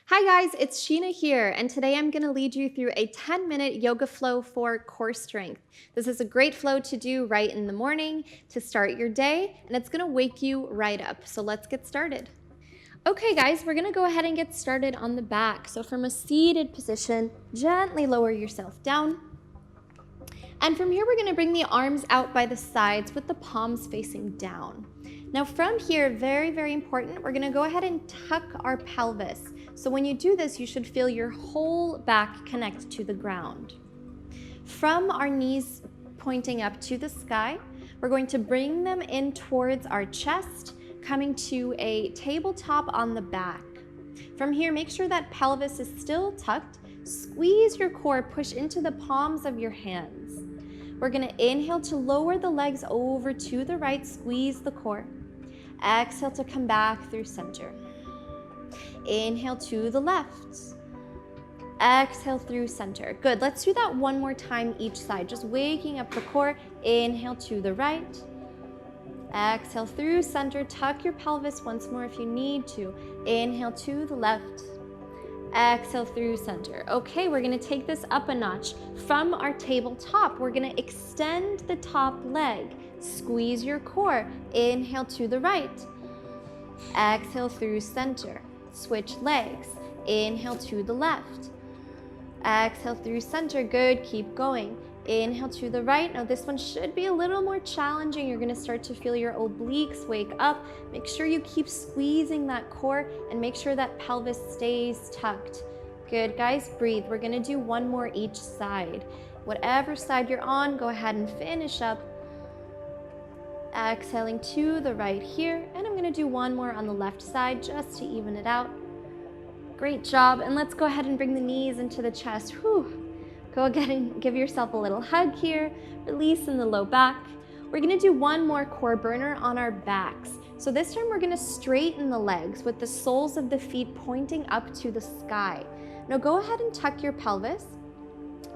Hi guys, it's Sheena here, and today I'm going to lead you through a 10-minute yoga flow for core strength. This is a great flow to do right in the morning to start your day, and it's going to wake you right up. So let's get started. Okay guys, we're going to go ahead and get started on the back. So from a seated position, gently lower yourself down. And from here, we're going to bring the arms out by the sides with the palms facing down. Now from here, very, very important, we're going to go ahead and tuck our pelvis. So when you do this, you should feel your whole back connect to the ground. From our knees pointing up to the sky, we're going to bring them in towards our chest, coming to a tabletop on the back. From here, make sure that pelvis is still tucked. Squeeze your core, push into the palms of your hands. We're going to inhale to lower the legs over to the right, squeeze the core. Exhale to come back through center. Inhale to the left. Exhale through center. Good. Let's do that one more time each side. Just waking up the core. Inhale to the right. Exhale through center. Tuck your pelvis once more if you need to. Inhale to the left. Exhale through center. Okay, we're going to take this up a notch. From our tabletop, we're going to extend the top leg. Squeeze your core. Inhale to the right. Exhale through center. Switch legs. Inhale to the left. Exhale through center. Good. Keep going. Inhale to the right. Now this one should be a little more challenging. You're going to start to feel your obliques wake up. Make sure you keep squeezing that core and make sure that pelvis stays tucked. Good, guys. Breathe. We're going to do one more each side. Whatever side you're on, go ahead and finish up. Exhaling to the right here, and I'm going to do one more on the left side just to even it out. Great job, and let's go ahead and bring the knees into the chest. Whew. Go ahead and give yourself a little hug here, release in the low back. We're going to do one more core burner on our backs. So this time we're going to straighten the legs with the soles of the feet pointing up to the sky. Now go ahead and tuck your pelvis.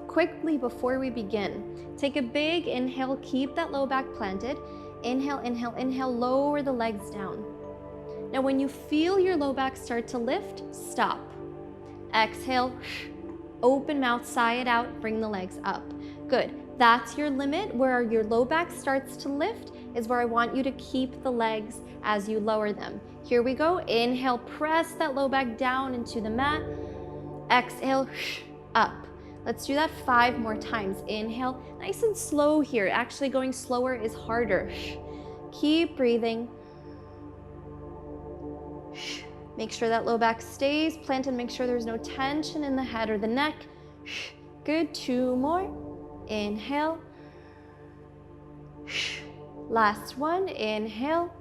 Quickly before we begin, take a big inhale, keep that low back planted. Inhale, inhale, inhale, lower the legs down. Now when you feel your low back start to lift, stop. Exhale, open mouth, sigh it out, bring the legs up. Good, that's your limit. Where your low back starts to lift is where I want you to keep the legs as you lower them. Here we go, inhale, press that low back down into the mat. Exhale, up. Let's do that 5 more times. Inhale, nice and slow here. Actually going slower is harder. Keep breathing. Make sure that low back stays planted. Make sure there's no tension in the head or the neck. Good, 2 more. Inhale. Last one, inhale.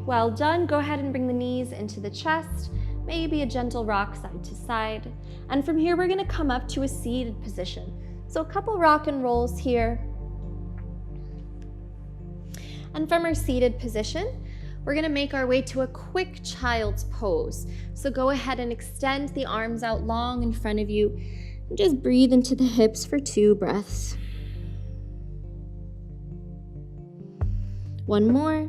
Well done. Go ahead and bring the knees into the chest. Maybe a gentle rock side to side. And from here, we're going to come up to a seated position. So a couple rock and rolls here. And from our seated position, we're going to make our way to a quick child's pose. So go ahead and extend the arms out long in front of you. And just breathe into the hips for 2 breaths. One more.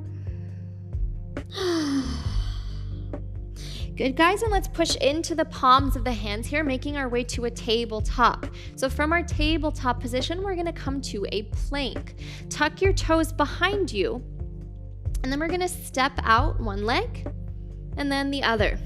Good, guys, and let's push into the palms of the hands here, making our way to a tabletop. So from our tabletop position, we're going to come to a plank. Tuck your toes behind you, and then we're going to step out one leg and then the other.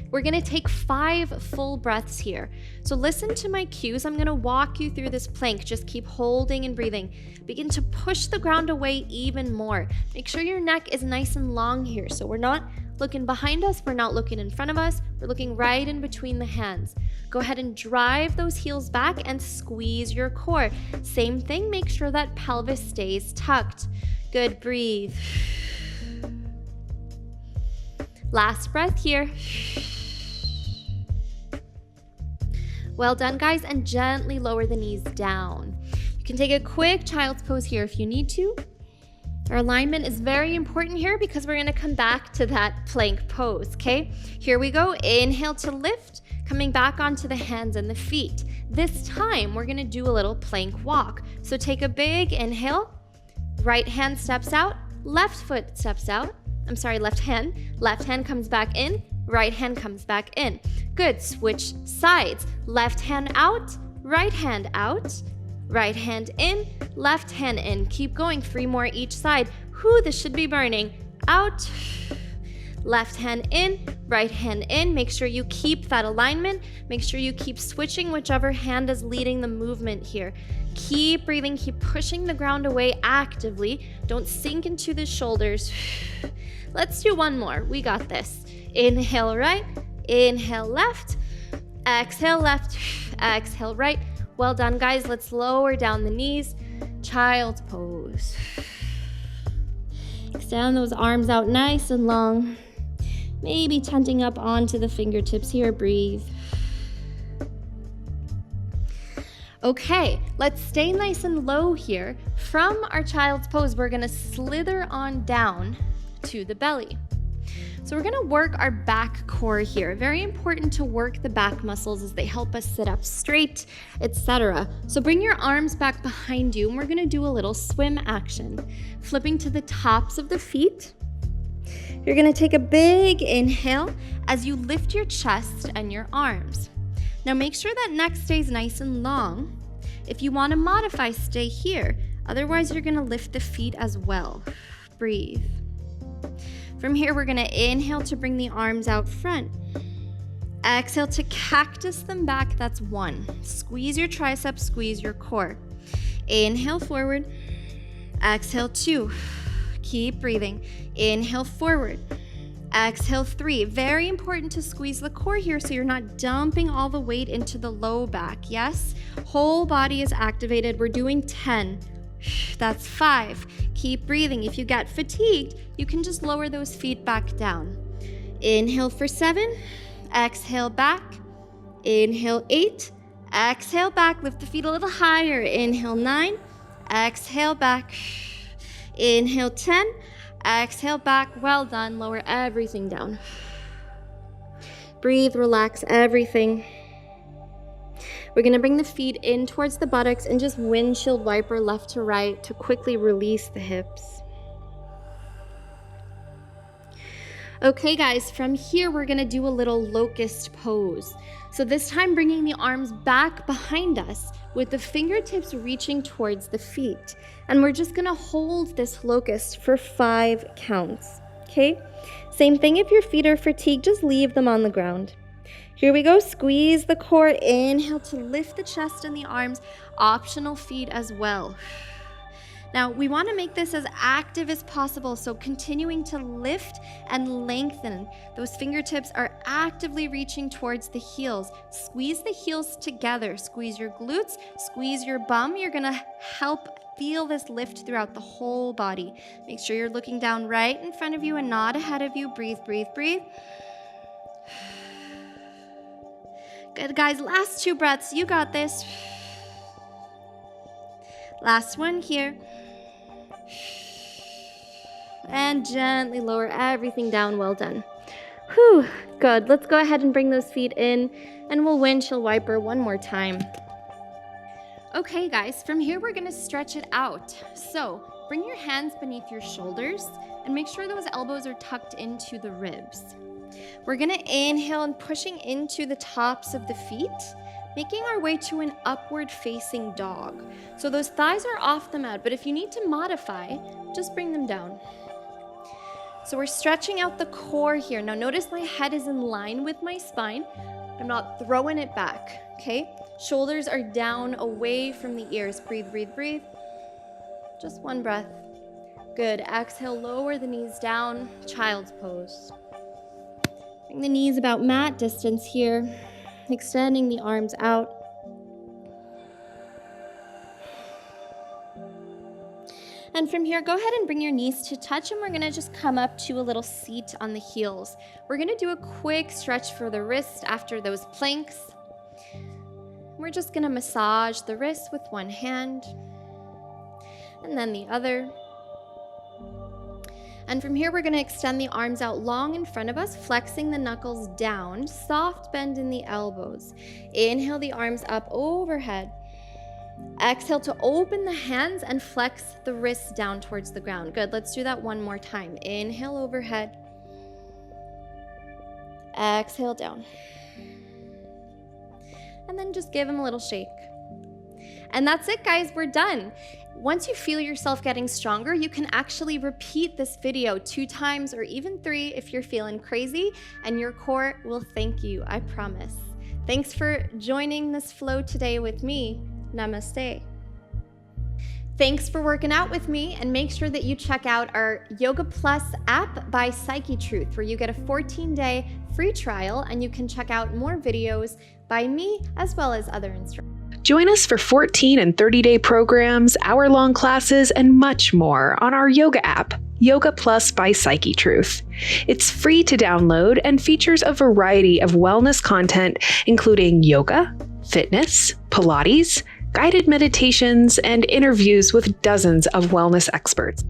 We're going to take 5 full breaths here. So listen to my cues. I'm going to walk you through this plank. Just keep holding and breathing. Begin to push the ground away even more. Make sure your neck is nice and long here. So we're not looking behind us, we're not looking in front of us, we're looking right in between the hands. Go ahead and drive those heels back and squeeze your core. Same thing, make sure that pelvis stays tucked. Good, breathe. Last breath here. Well done, guys, and gently lower the knees down. You can take a quick child's pose here if you need to. Our alignment is very important here because we're going to come back to that plank pose, okay? Here we go. Inhale to lift, coming back onto the hands and the feet. This time, we're going to do a little plank walk. So take a big inhale. Right hand steps out. Left foot steps out. Left hand comes back in. right hand comes back in. Good, switch sides. Left hand out, right hand out, right hand in, left hand in. Keep going, 3 more each side. Whew, this should be burning. Out, left hand in, right hand in. Make sure you keep that alignment. Make sure you keep switching whichever hand is leading the movement here. Keep breathing, keep pushing the ground away actively. Don't sink into the shoulders. Let's do one more. We got this. Inhale right, inhale left, exhale left, exhale right. Well done, guys. Let's lower down the knees. Child's pose. Extend those arms out nice and long. Maybe tenting up onto the fingertips here. Breathe. Okay, let's stay nice and low here. From our child's pose, we're gonna slither on down to the belly. So we're gonna work our back core here. Very important to work the back muscles as they help us sit up straight, etc. So bring your arms back behind you and we're gonna do a little swim action. Flipping to the tops of the feet. You're gonna take a big inhale as you lift your chest and your arms. Now make sure that neck stays nice and long. If you want to modify, stay here. Otherwise, you're going to lift the feet as well. Breathe. From here, we're going to inhale to bring the arms out front. Exhale to cactus them back. That's 1. Squeeze your triceps, squeeze your core. Inhale forward. Exhale 2. Keep breathing. Inhale forward. Exhale 3. Very important to squeeze the core here so you're not dumping all the weight into the low back. Yes? Whole body is activated. We're doing 10. That's 5. Keep breathing. If you get fatigued, you can just lower those feet back down. Inhale for 7. Exhale back. Inhale 8. Exhale back. Lift the feet a little higher. Inhale 9. Exhale back. Inhale 10. Exhale back. Well done. Lower everything down. Breathe, relax everything. We're going to bring the feet in towards the buttocks and just windshield wiper left to right to quickly release the hips. Okay, guys, from here, we're going to do a little locust pose. So this time, bringing the arms back behind us with the fingertips reaching towards the feet. And we're just going to hold this locust for 5 counts, okay? Same thing if your feet are fatigued, just leave them on the ground. Here we go, squeeze the core, inhale to lift the chest and the arms, optional feet as well. Now, we want to make this as active as possible, so continuing to lift and lengthen. Those fingertips are actively reaching towards the heels. Squeeze the heels together. Squeeze your glutes, squeeze your bum. You're going to help feel this lift throughout the whole body. Make sure you're looking down right in front of you and not ahead of you. Breathe, breathe, breathe. Good, guys. Last 2 breaths. You got this. Last one here. And gently lower everything down. Well done. Whew, good. Let's go ahead and bring those feet in and we'll windshield wiper one more time. Okay, guys, from here we're gonna stretch it out. So bring your hands beneath your shoulders and make sure those elbows are tucked into the ribs. We're gonna inhale and pushing into the tops of the feet, making our way to an upward facing dog. So those thighs are off the mat, but if you need to modify, just bring them down. So we're stretching out the core here. Now notice my head is in line with my spine. I'm not throwing it back, okay? Shoulders are down away from the ears. Breathe, breathe, breathe. Just one breath. Good. Exhale, lower the knees down. Child's pose. Bring the knees about mat distance here. Extending the arms out. And from here, go ahead and bring your knees to touch, and we're gonna just come up to a little seat on the heels. We're gonna do a quick stretch for the wrist after those planks. We're just gonna massage the wrist with one hand, and then the other. And from here, we're gonna extend the arms out long in front of us, flexing the knuckles down, soft bend in the elbows. Inhale the arms up overhead. Exhale to open the hands and flex the wrists down towards the ground. Good, let's do that one more time. Inhale overhead. Exhale down. And then just give them a little shake. And that's it, guys, we're done. Once you feel yourself getting stronger, you can actually repeat this video 2 times or even 3 if you're feeling crazy, and your core will thank you, I promise. Thanks for joining this flow today with me. Namaste. Thanks for working out with me, and make sure that you check out our Yoga Plus app by Psychetruth, where you get a 14-day free trial and you can check out more videos by me as well as other instructors. Join us for 14 and 30-day programs, hour-long classes, and much more on our yoga app, Yoga Plus by Psychetruth. It's free to download and features a variety of wellness content, including yoga, fitness, Pilates, guided meditations, and interviews with dozens of wellness experts.